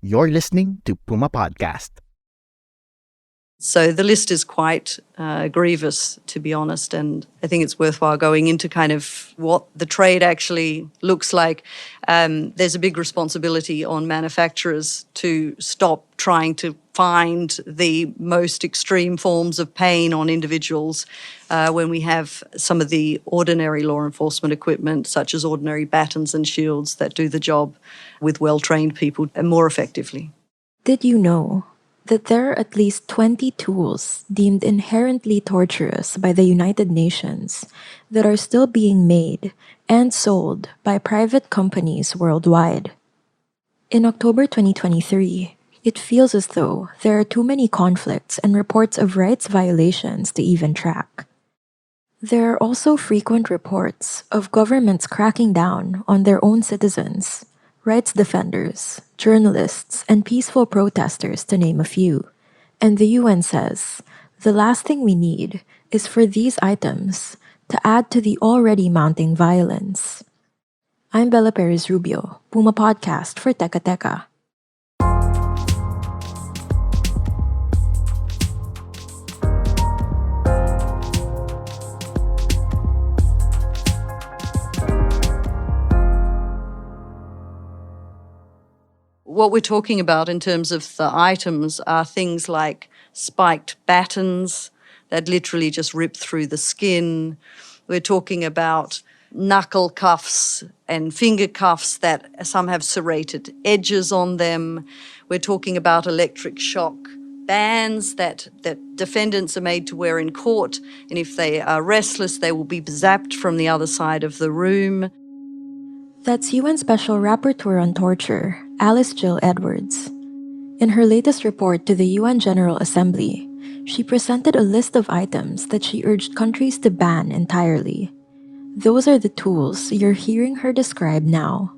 You're listening to Puma Podcast. So the list is quite grievous, to be honest, and I think it's worthwhile going into kind of what the trade actually looks like. There's a big responsibility on manufacturers to stop trying to find the most extreme forms of pain on individuals when we have some of the ordinary law enforcement equipment, such as ordinary batons and shields, that do the job with well-trained people more effectively. Did you know that there are at least 20 tools deemed inherently torturous by the United Nations that are still being made and sold by private companies worldwide? In October 2023, it feels as though there are too many conflicts and reports of rights violations to even track. There are also frequent reports of governments cracking down on their own citizens, rights defenders, journalists, and peaceful protesters, to name a few. And the UN says the last thing we need is for these items to add to the already mounting violence. I'm Bella Perez Rubio, Puma Podcast for Teka Teka. What we're talking about in terms of the items are things like spiked batons that literally just rip through the skin. We're talking about knuckle cuffs and finger cuffs that some have serrated edges on them. We're talking about electric shock bands that defendants are made to wear in court, and if they are restless, they will be zapped from the other side of the room. That's UN Special Rapporteur on Torture, Alice Jill Edwards. In her latest report to the UN General Assembly, she presented a list of items that she urged countries to ban entirely. Those are the tools you're hearing her describe now.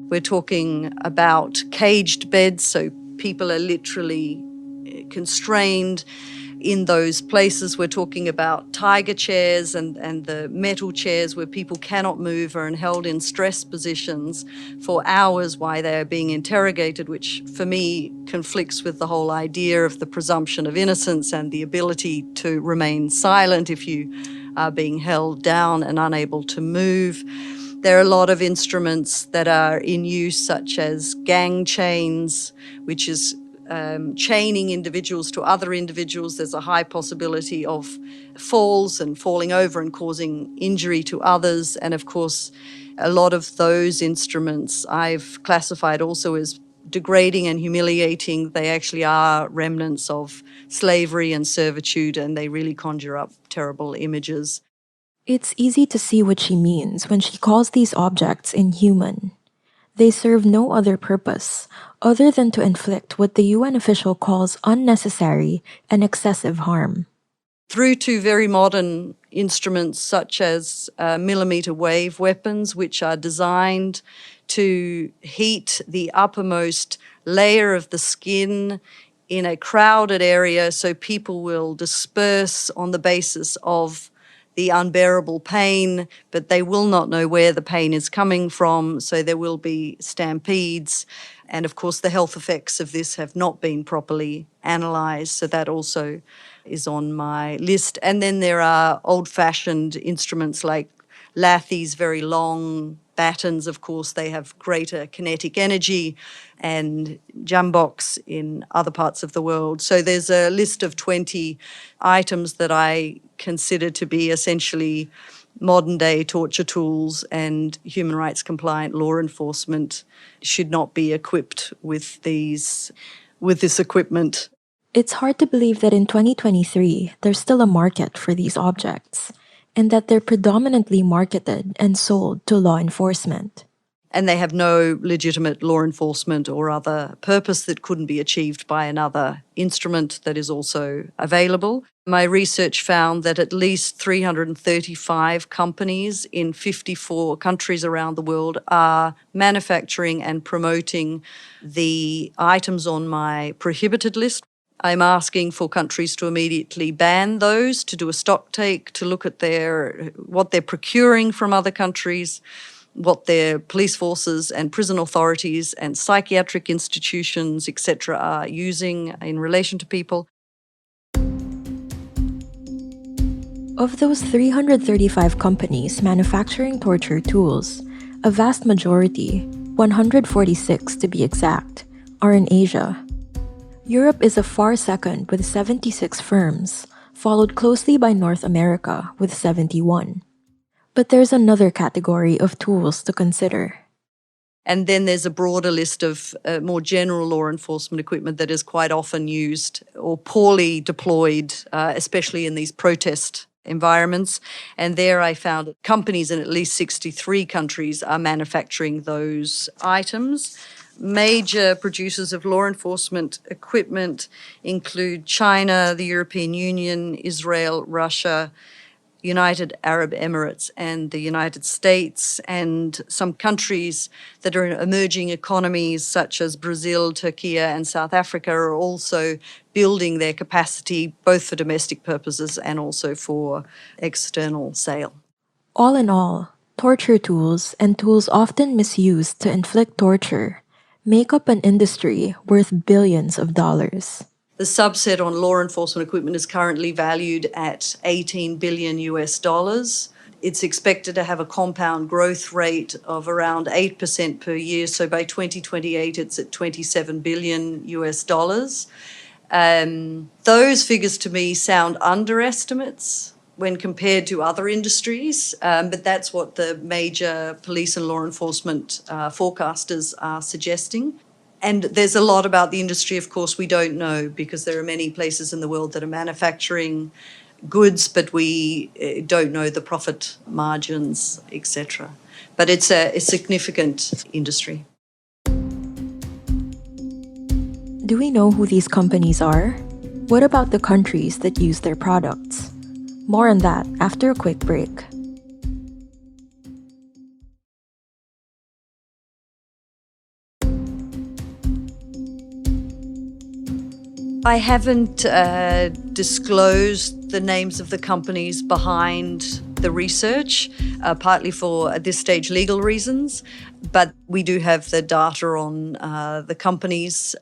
We're talking about caged beds, so people are literally constrained in those places. We're talking about tiger chairs and the metal chairs where people cannot move and held in stress positions for hours while they are being interrogated, which for me conflicts with the whole idea of the presumption of innocence and the ability to remain silent if you are being held down and unable to move. There are a lot of instruments that are in use, such as gang chains, which is chaining individuals to other individuals. There's a high possibility of falls and falling over and causing injury to others. And of course, a lot of those instruments I've classified also as degrading and humiliating. They actually are remnants of slavery and servitude, and they really conjure up terrible images. It's easy to see what she means when she calls these objects inhuman. They serve no other purpose other than to inflict what the UN official calls unnecessary and excessive harm. Through to very modern instruments such as millimeter wave weapons, which are designed to heat the uppermost layer of the skin in a crowded area so people will disperse on the basis of the unbearable pain, but they will not know where the pain is coming from, so there will be stampedes. And of course, the health effects of this have not been properly analysed, so that also is on my list. And then there are old-fashioned instruments like lathies, very long batons. Of course, they have greater kinetic energy, and jamboks in other parts of the world. So there's a list of 20 items that I consider to be essentially modern-day torture tools, and human rights compliant law enforcement should not be equipped with this equipment. It's hard to believe that in 2023, there's still a market for these objects, and that they're predominantly marketed and sold to law enforcement. And they have no legitimate law enforcement or other purpose that couldn't be achieved by another instrument that is also available. My research found that at least 335 companies in 54 countries around the world are manufacturing and promoting the items on my prohibited list. I'm asking for countries to immediately ban those, to do a stock take, to look at what they're procuring from other countries, what their police forces and prison authorities and psychiatric institutions, etc., are using in relation to people. Of those 335 companies manufacturing torture tools, a vast majority, 146 to be exact, are in Asia. Europe is a far second with 76 firms, followed closely by North America with 71. But there's another category of tools to consider. And then there's a broader list of more general law enforcement equipment that is quite often used or poorly deployed, especially in these protest environments. And there I found companies in at least 63 countries are manufacturing those items. Major producers of law enforcement equipment include China, the European Union, Israel, Russia, United Arab Emirates and the United States, and some countries that are emerging economies such as Brazil, Turkey and South Africa are also building their capacity both for domestic purposes and also for external sale. All in all, torture tools and tools often misused to inflict torture make up an industry worth billions of dollars. The subset on law enforcement equipment is currently valued at $18 billion US. It's expected to have a compound growth rate of around 8% per year. So by 2028, it's at $27 billion US. Those figures to me sound underestimates when compared to other industries, but that's what the major police and law enforcement forecasters are suggesting. And there's a lot about the industry, of course, we don't know because there are many places in the world that are manufacturing goods, but we don't know the profit margins, etc. But it's a significant industry. Do we know who these companies are? What about the countries that use their products? More on that after a quick break. I haven't disclosed the names of the companies behind the research, partly for, at this stage, legal reasons, but we do have the data on the companies.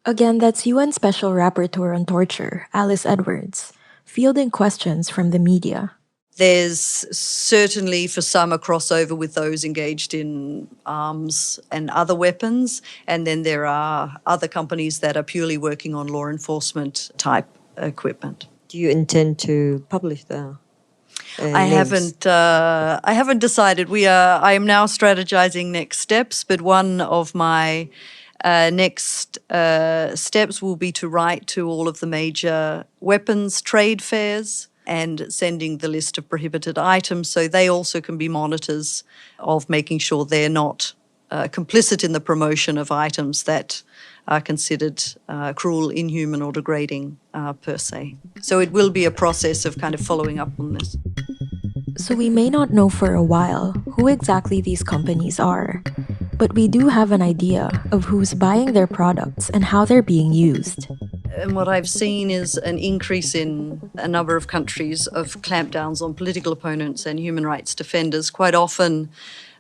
Again, that's UN Special Rapporteur on Torture, Alice Edwards, fielding questions from the media. There's certainly for some a crossover with those engaged in arms and other weapons, and then there are other companies that are purely working on law enforcement type equipment. Do you intend to publish the I names? haven't decided. I am now strategizing next steps, but one of my next steps will be to write to all of the major weapons trade fairs and sending the list of prohibited items so they also can be monitors of making sure they're not complicit in the promotion of items that are considered cruel, inhuman or degrading per se. So it will be a process of kind of following up on this. So we may not know for a while who exactly these companies are, but we do have an idea of who's buying their products and how they're being used. And what I've seen is an increase in a number of countries of clampdowns on political opponents and human rights defenders, quite often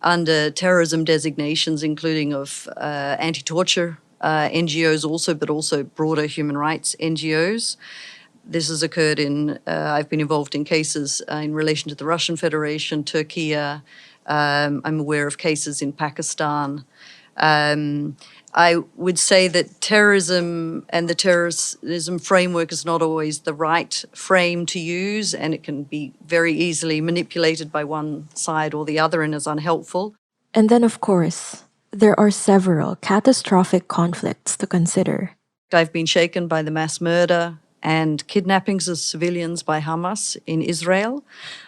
under terrorism designations, including of anti-torture NGOs also, but also broader human rights NGOs. This has occurred I've been involved in cases in relation to the Russian Federation, Turkey. I'm aware of cases in Pakistan. I would say that terrorism and the terrorism framework is not always the right frame to use, and it can be very easily manipulated by one side or the other and is unhelpful. And then, of course, there are several catastrophic conflicts to consider. I've been shaken by the mass murder and kidnappings of civilians by Hamas in Israel.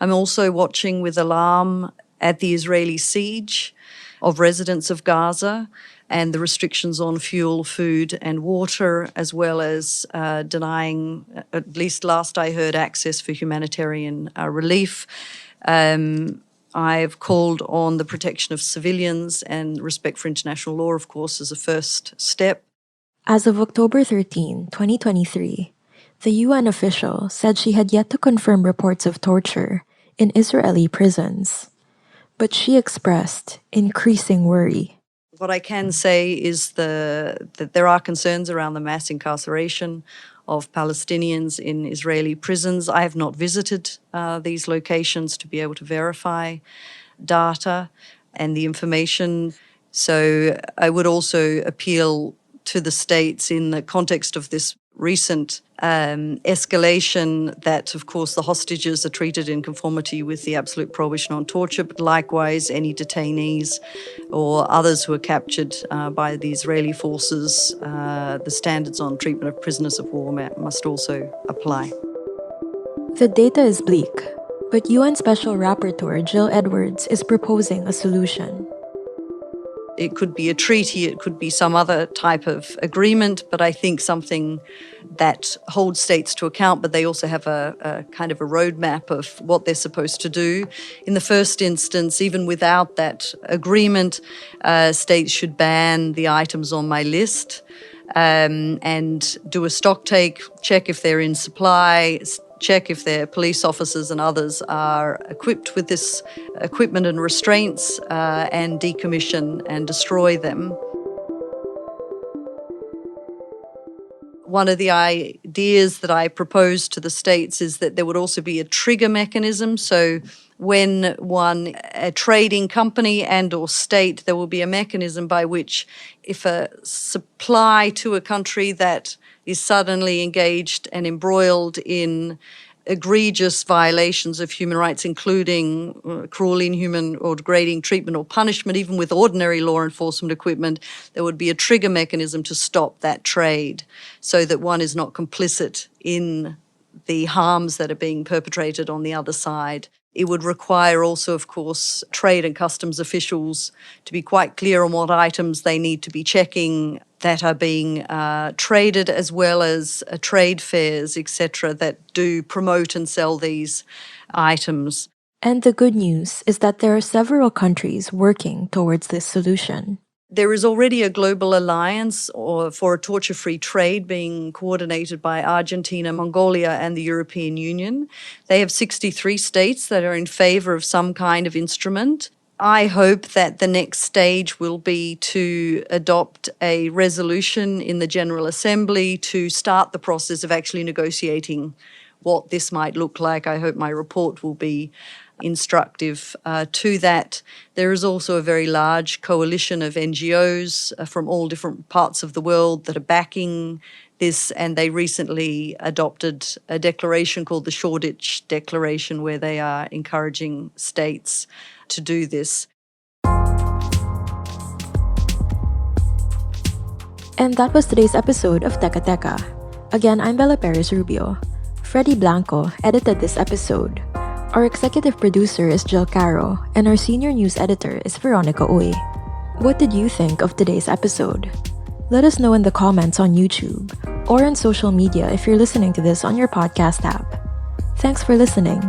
I'm also watching with alarm at the Israeli siege of residents of Gaza and the restrictions on fuel, food and water, as well as denying, at least last I heard, access for humanitarian relief. I've called on the protection of civilians and respect for international law, of course, as a first step. As of October 13, 2023, the UN official said she had yet to confirm reports of torture in Israeli prisons. but she expressed increasing worry. What I can say is that there are concerns around the mass incarceration of Palestinians in Israeli prisons. I have not visited these locations to be able to verify data and the information. So I would also appeal to the states in the context of this recent escalation that, of course, the hostages are treated in conformity with the absolute prohibition on torture, but likewise any detainees or others who are captured by the Israeli forces, the standards on treatment of prisoners of war must also apply. The data is bleak, but UN Special Rapporteur Jill Edwards is proposing a solution. It could be a treaty, it could be some other type of agreement, but I think something that holds states to account, but they also have a kind of a roadmap of what they're supposed to do. In the first instance, even without that agreement, states should ban the items on my list and do a stock take, check if they're in supply, check if their police officers and others are equipped with this equipment and restraints, and decommission and destroy them. One of the ideas that I proposed to the states is that there would also be a trigger mechanism. So when a trading company and or state, there will be a mechanism by which if a supply to a country that is suddenly engaged and embroiled in egregious violations of human rights, including cruel, inhuman or degrading treatment or punishment, even with ordinary law enforcement equipment, there would be a trigger mechanism to stop that trade so that one is not complicit in the harms that are being perpetrated on the other side. It would require also, of course, trade and customs officials to be quite clear on what items they need to be checking that are being traded, as well as trade fairs, etc., that do promote and sell these items. And the good news is that there are several countries working towards this solution. There is already a global alliance for a torture-free trade being coordinated by Argentina, Mongolia, and the European Union. They have 63 states that are in favor of some kind of instrument. I hope that the next stage will be to adopt a resolution in the General Assembly to start the process of actually negotiating what this might look like. I hope my report will be instructive to that. There is also a very large coalition of NGOs from all different parts of the world that are backing this, and they recently adopted a declaration called the Shoreditch Declaration, where they are encouraging states to do this. And that was today's episode of Teka Teka. Again, I'm Bella Perez Rubio. Freddie Blanco edited this episode. Our executive producer is Jill Caro, and our senior news editor is Veronica Uy. What did you think of today's episode? Let us know in the comments on YouTube or on social media if you're listening to this on your podcast app. Thanks for listening.